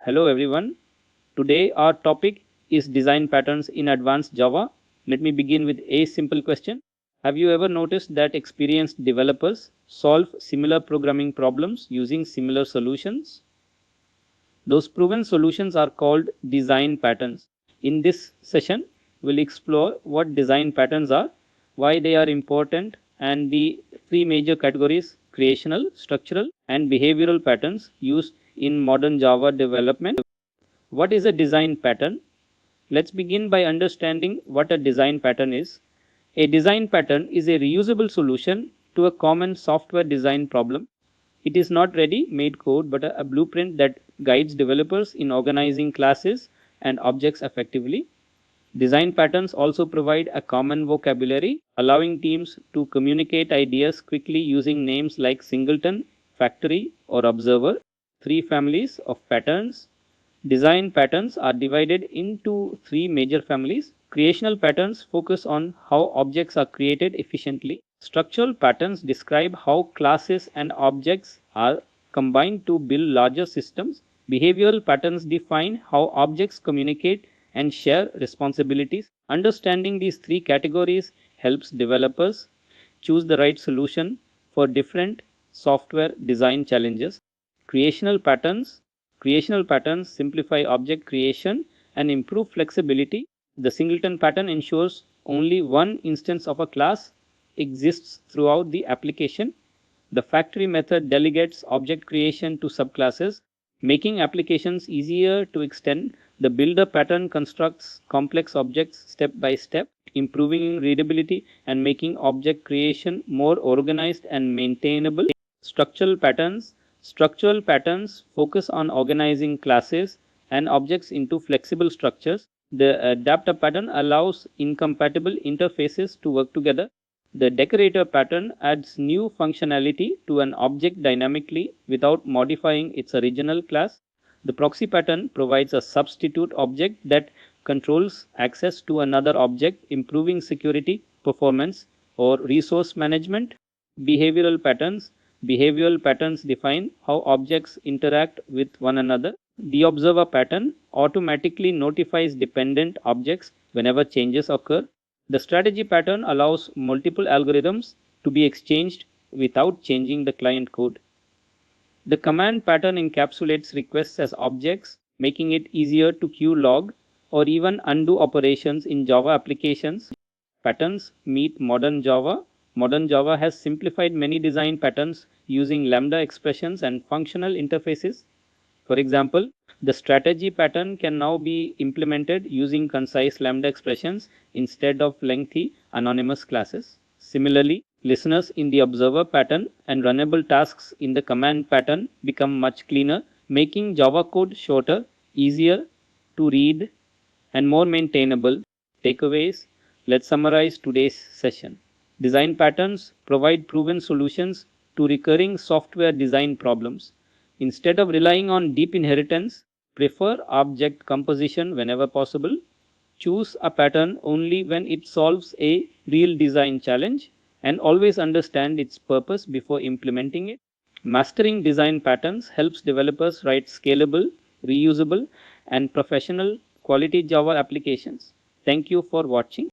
Hello everyone. Today our topic is design patterns in advanced Java. Let me begin with a simple question. Have you ever noticed that experienced developers solve similar programming problems using similar solutions? Those proven solutions are called design patterns. In this session, we'll explore what design patterns are, why they are important, and the three major categories: creational, structural, and behavioral patterns used in modern Java development. What is a design pattern? Let's begin by understanding what a design pattern is. A design pattern is a reusable solution to a common software design problem. It is not ready-made code but a blueprint that guides developers in organizing classes and objects effectively. Design patterns also provide a common vocabulary, allowing teams to communicate ideas quickly using names like singleton, factory, or observer. Three families of patterns. Design patterns are divided into three major families. Creational patterns focus on how objects are created efficiently. Structural patterns describe how classes and objects are combined to build larger systems. Behavioral patterns define how objects communicate and share responsibilities. Understanding these three categories helps developers choose the right solution for different software design challenges. Creational patterns Creational patterns simplify object creation and improve flexibility. The singleton pattern ensures only one instance of a class exists throughout the application. The factory method delegates object creation to subclasses, making applications easier to extend. The builder pattern constructs complex objects step by step, improving readability and making object creation more organized and maintainable. Structural patterns focus on organizing classes and objects into flexible structures. The adapter pattern allows incompatible interfaces to work together. The decorator pattern adds new functionality to an object dynamically without modifying its original class. The proxy pattern provides a substitute object that controls access to another object, improving security, performance, or resource management. Behavioral patterns Behavioral patterns define how objects interact with one another. The observer pattern automatically notifies dependent objects whenever changes occur. The strategy pattern allows multiple algorithms to be exchanged without changing the client code. The command pattern encapsulates requests as objects, making it easier to queue, log, or even undo operations in Java applications. Patterns meet modern Java. Modern Java has simplified many design patterns using lambda expressions and functional interfaces. For example, the strategy pattern can now be implemented using concise lambda expressions instead of lengthy anonymous classes. Similarly, listeners in the observer pattern and runnable tasks in the command pattern become much cleaner, making Java code shorter, easier to read, and more maintainable. Takeaways. Let's summarize today's session. Design patterns provide proven solutions to recurring software design problems. Instead of relying on deep inheritance, prefer object composition whenever possible. Choose a pattern only when it solves a real design challenge, and always understand its purpose before implementing it. Mastering design patterns helps developers write scalable, reusable, and professional quality Java applications. Thank you for watching.